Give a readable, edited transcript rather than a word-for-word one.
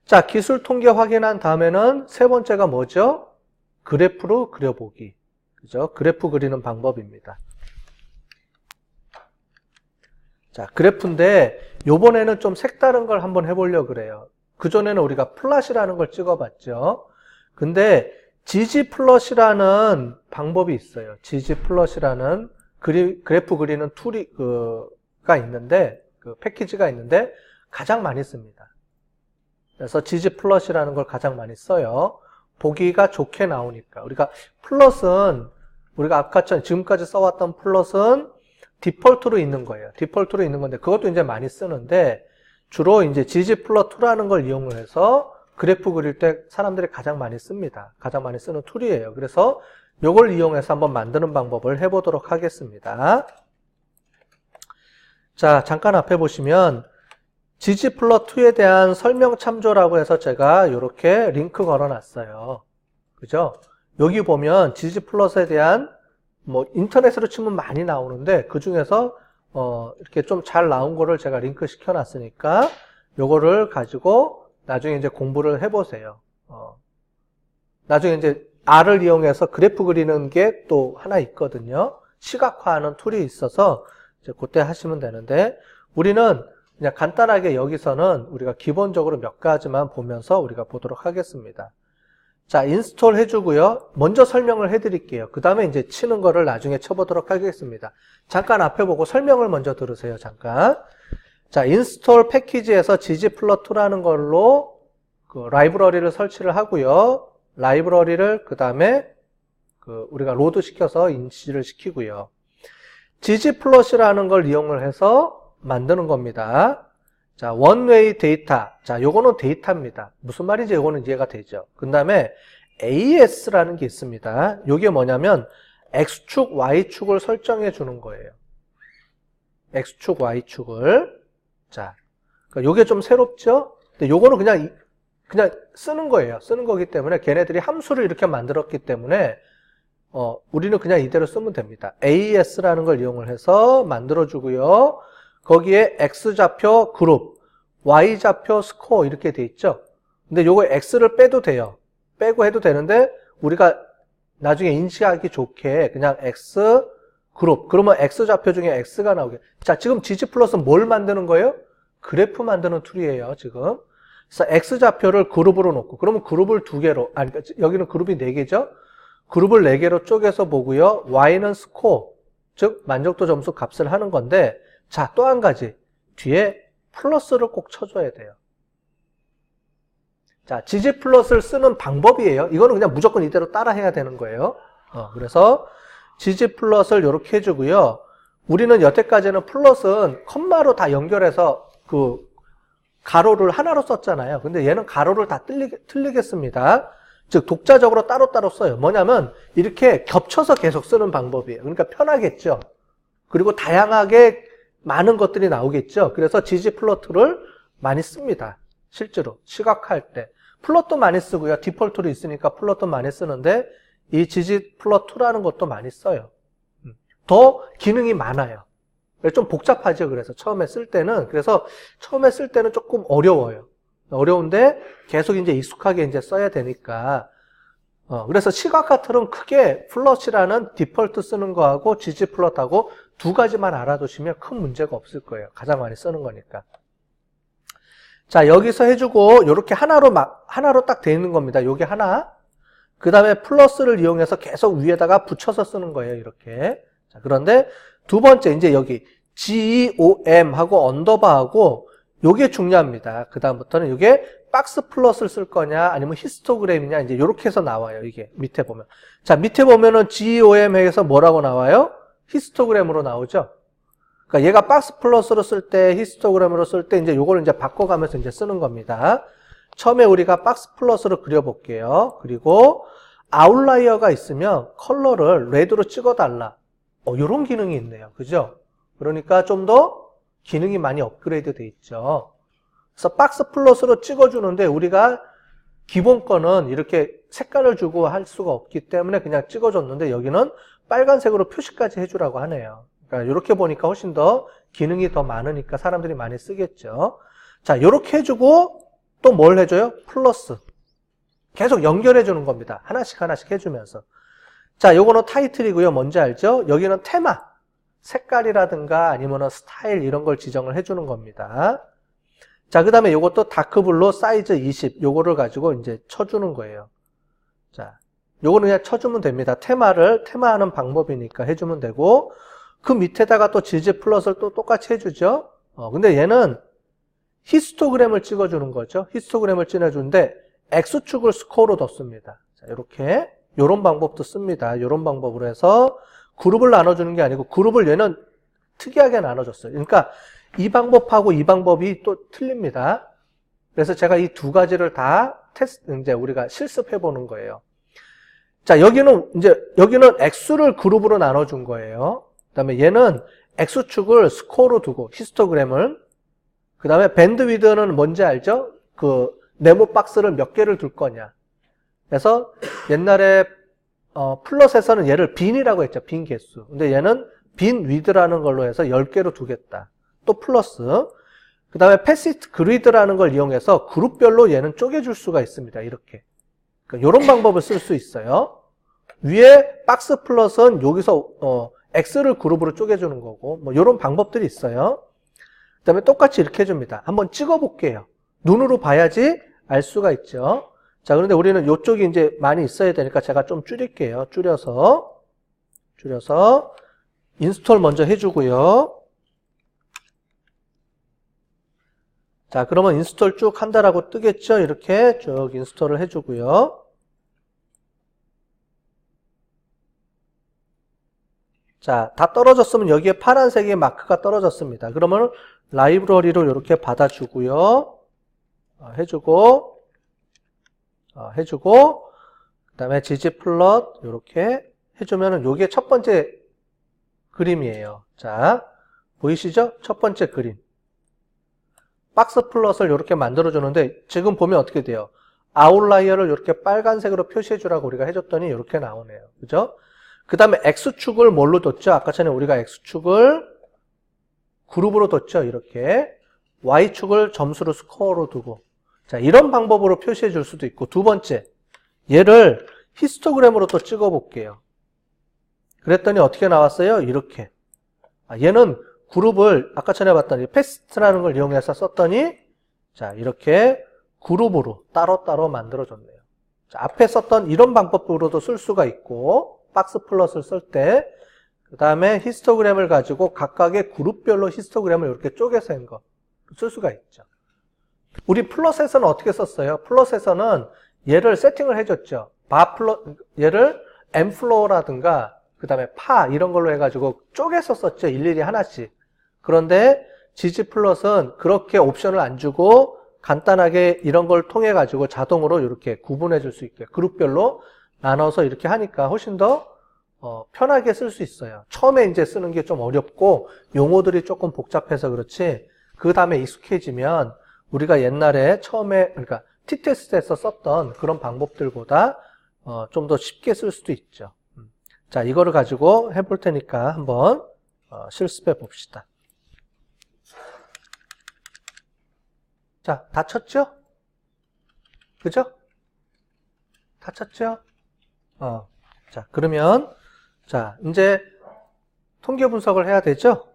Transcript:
자, 기술 통계 확인한 다음에는 세 번째가 뭐죠? 그래프로 그려보기. 그죠? 그래프 그리는 방법입니다. 자, 그래프인데 요번에는 좀 색다른 걸 한번 해보려고 그래요. 그전에는 우리가 플롯이라는 걸 찍어봤죠. 근데 ggplot이라는 방법이 있어요. ggplot이라는 그래프 그리는 가 있는데, 그 패키지가 있는데 가장 많이 씁니다. 그래서 ggplot이라는 걸 가장 많이 써요. 보기가 좋게 나오니까. 우리가 플롯은 우리가 아까처럼 지금까지 써왔던 플롯은 디폴트로 있는 거예요. 디폴트로 있는 건데 그것도 이제 많이 쓰는데 주로 이제 ggplot2라는 걸 이용을 해서 그래프 그릴 때 사람들이 가장 많이 씁니다. 가장 많이 쓰는 툴이에요. 그래서 이걸 이용해서 한번 만드는 방법을 해보도록 하겠습니다. 자, 잠깐 앞에 보시면 ggplot2에 대한 설명 참조라고 해서 제가 이렇게 링크 걸어놨어요. 그죠? 여기 보면 ggplot에 대한 뭐 인터넷으로 치면 많이 나오는데 그 중에서 이렇게 좀 잘 나온 거를 제가 링크 시켜놨으니까 요거를 가지고 나중에 이제 공부를 해보세요. 나중에 이제 R을 이용해서 그래프 그리는 게 또 하나 있거든요. 시각화하는 툴이 있어서 이제 그때 하시면 되는데 우리는 그냥 간단하게 여기서는 우리가 기본적으로 몇 가지만 보면서 우리가 보도록 하겠습니다. 자, 인스톨 해주고요. 먼저 설명을 해드릴게요. 그 다음에 이제 치는 거를 나중에 쳐보도록 하겠습니다. 잠깐 앞에 보고 설명을 먼저 들으세요. 잠깐. 자, 인스톨 패키지에서 ggplot2라는 걸로 그 라이브러리를 설치를 하고요. 라이브러리를 그 다음에 우리가 로드 시켜서 인지를 시키고요. ggplot이라는 걸 이용을 해서 만드는 겁니다. 자, 원웨이 데이터. 자, 요거는 데이터입니다. 무슨 말인지 요거는 이해가 되죠. 그 다음에 AS라는 게 있습니다. 요게 뭐냐면 X축, Y축을 설정해 주는 거예요. X축, Y축을. 자, 그러니까 요게 좀 새롭죠? 근데 요거는 그냥 쓰는 거예요. 쓰는 거기 때문에 걔네들이 함수를 이렇게 만들었기 때문에 우리는 그냥 이대로 쓰면 됩니다. AS라는 걸 이용을 해서 만들어 주고요. 거기에 X좌표 그룹, Y좌표 스코어 이렇게 돼 있죠. 근데 요거 X를 빼도 돼요. 빼고 해도 되는데 우리가 나중에 인식하기 좋게 그냥 X 그룹, 그러면 X좌표 중에 X가 나오게. 자, 지금 ggplot은 뭘 만드는 거예요? 그래프 만드는 툴이에요, 지금. 그래서 X좌표를 그룹으로 놓고, 그러면 그룹을 2개로, 그러니까 여기는 그룹이 4개죠? 그룹을 4개로 쪼개서 보고요. Y는 스코어, 즉 만족도 점수 값을 하는 건데, 자, 또 한 가지. 뒤에 플러스를 꼭 쳐줘야 돼요. 자, ggplot을 쓰는 방법이에요. 이거는 그냥 무조건 이대로 따라 해야 되는 거예요. 그래서 ggplot을 이렇게 해주고요. 우리는 여태까지는 플롯은 컴마로 다 연결해서 그 가로를 하나로 썼잖아요. 근데 얘는 가로를 다 틀리겠습니다. 즉 독자적으로 따로따로 써요. 뭐냐면 이렇게 겹쳐서 계속 쓰는 방법이에요. 그러니까 편하겠죠. 그리고 다양하게 많은 것들이 나오겠죠. 그래서 ggplot를 많이 씁니다. 실제로 시각화할 때. 플롯도 많이 쓰고요. 디폴트로 있으니까 플롯도 많이 쓰는데 이 ggplot2라는 것도 많이 써요. 더 기능이 많아요. 좀 복잡하죠. 그래서 처음에 쓸 때는 조금 어려워요. 어려운데 계속 이제 익숙하게 이제 써야 되니까. 그래서 시각화 툴은 크게 플롯이라는 디폴트 쓰는 거하고 ggplot하고 2가지만 알아두시면 큰 문제가 없을 거예요. 가장 많이 쓰는 거니까. 자, 여기서 해주고 이렇게 하나로 딱 돼 있는 겁니다. 요게 하나. 그 다음에 플러스를 이용해서 계속 위에다가 붙여서 쓰는 거예요. 이렇게. 자, 그런데 두 번째 이제 여기 GEOM하고 언더바하고 요게 중요합니다. 그 다음부터는 요게 박스 플롯을 쓸 거냐 아니면 히스토그램이냐 이제 요렇게 해서 나와요. 이게 밑에 보면. 자, 밑에 보면은 GEOM에서 뭐라고 나와요? 히스토그램으로 나오죠. 그러니까 얘가 박스 플롯으로 쓸 때 히스토그램으로 쓸 때 이제 요거를 이제 바꿔가면서 이제 쓰는 겁니다. 처음에 우리가 박스 플롯으로 그려볼게요. 그리고 아웃라이어가 있으면 컬러를 레드로 찍어달라. 요런 기능이 있네요. 그죠? 그러니까 좀 더 기능이 많이 업그레이드 돼 있죠. 그래서 박스 플롯으로 찍어주는데 우리가 기본 거는 이렇게 색깔을 주고 할 수가 없기 때문에 그냥 찍어줬는데 여기는 빨간색으로 표시까지 해주라고 하네요. 그러니까 이렇게 보니까 훨씬 더 기능이 더 많으니까 사람들이 많이 쓰겠죠. 자, 이렇게 해주고 또 뭘 해줘요? 플러스. 계속 연결해 주는 겁니다. 하나씩 하나씩 해주면서. 자, 요거는 타이틀이고요. 뭔지 알죠? 여기는 테마. 색깔이라든가 아니면 스타일 이런 걸 지정을 해주는 겁니다. 자, 그 다음에 요것도 다크블루 사이즈 20. 요거를 가지고 이제 쳐주는 거예요. 자, 요거는 그냥 쳐주면 됩니다. 테마하는 방법이니까 해주면 되고, 그 밑에다가 또 지지 플러스를 또 똑같이 해주죠. 근데 얘는 히스토그램을 찍어주는 거죠. 히스토그램을 찍어주는데, X축을 스코어로 뒀습니다. 자, 이렇게, 요런 방법도 씁니다. 요런 방법으로 해서 그룹을 나눠주는 게 아니고, 그룹을 얘는 특이하게 나눠줬어요. 그러니까, 이 방법하고 이 방법이 또 틀립니다. 그래서 제가 이 두 가지를 다 이제 우리가 실습해 보는 거예요. 자, 여기는 X를 그룹으로 나눠준 거예요. 그 다음에 얘는 X축을 스코어로 두고, 히스토그램을. 그 다음에 밴드위드는 뭔지 알죠? 그, 네모 박스를 몇 개를 둘 거냐. 그래서 옛날에, 플롯에서는 얘를 빈이라고 했죠. 빈 개수. 근데 얘는 빈 위드라는 걸로 해서 10개로 두겠다. 또 플러스. 그 다음에 패시트 그리드라는 걸 이용해서 그룹별로 얘는 쪼개줄 수가 있습니다. 이렇게. 그러니까 이런 방법을 쓸 수 있어요. 위에 박스 플롯은 여기서 X를 그룹으로 쪼개주는 거고 뭐 이런 방법들이 있어요. 그 다음에 똑같이 이렇게 해줍니다. 한번 찍어볼게요. 눈으로 봐야지 알 수가 있죠. 자, 그런데 우리는 이쪽이 이제 많이 있어야 되니까 제가 좀 줄일게요. 줄여서 인스톨 먼저 해주고요. 자, 그러면 인스톨 쭉 한다라고 뜨겠죠? 이렇게 쭉 인스톨을 해주고요. 자, 다 떨어졌으면 여기에 파란색의 마크가 떨어졌습니다. 그러면 라이브러리로 이렇게 받아주고요. 해주고, 그 다음에 ggplot 이렇게 해주면은 요게 첫 번째 그림이에요. 자, 보이시죠? 첫 번째 그림. 박스 플롯을 이렇게 만들어주는데 지금 보면 어떻게 돼요? 아웃라이어를 이렇게 빨간색으로 표시해주라고 우리가 해줬더니 이렇게 나오네요. 그죠? 그 다음에 X축을 뭘로 뒀죠? 아까 전에 우리가 X축을 그룹으로 뒀죠? 이렇게. Y축을 점수로 스코어로 두고. 자, 이런 방법으로 표시해 줄 수도 있고, 두 번째. 얘를 히스토그램으로 또 찍어 볼게요. 그랬더니 어떻게 나왔어요? 이렇게. 얘는 그룹을 아까 전에 봤더니 패스트라는 걸 이용해서 썼더니 자, 이렇게 그룹으로 따로따로 만들어줬네요. 자, 앞에 썼던 이런 방법으로도 쓸 수가 있고, 박스 플롯을 쓸 때, 그 다음에 히스토그램을 가지고 각각의 그룹별로 히스토그램을 이렇게 쪼개서 한 거 쓸 수가 있죠. 우리 플롯에서는 어떻게 썼어요? 플롯에서는 얘를 세팅을 해줬죠. 얘를 엠플로어라든가 그 다음에 파 이런 걸로 해가지고 쪼개서 썼죠. 일일이 하나씩. 그런데 ggplot은 그렇게 옵션을 안 주고 간단하게 이런 걸 통해 가지고 자동으로 이렇게 구분해 줄 수 있게 그룹별로 나눠서 이렇게 하니까 훨씬 더 편하게 쓸 수 있어요. 처음에 이제 쓰는 게 좀 어렵고 용어들이 조금 복잡해서 그렇지 그 다음에 익숙해지면 우리가 옛날에 처음에 그러니까 T테스트에서 썼던 그런 방법들보다 좀 더 쉽게 쓸 수도 있죠. 자, 이거를 가지고 해볼 테니까 한번 실습해 봅시다. 자, 다 쳤죠? 그죠? 다 쳤죠? 자, 그러면, 자, 이제 통계 분석을 해야 되죠?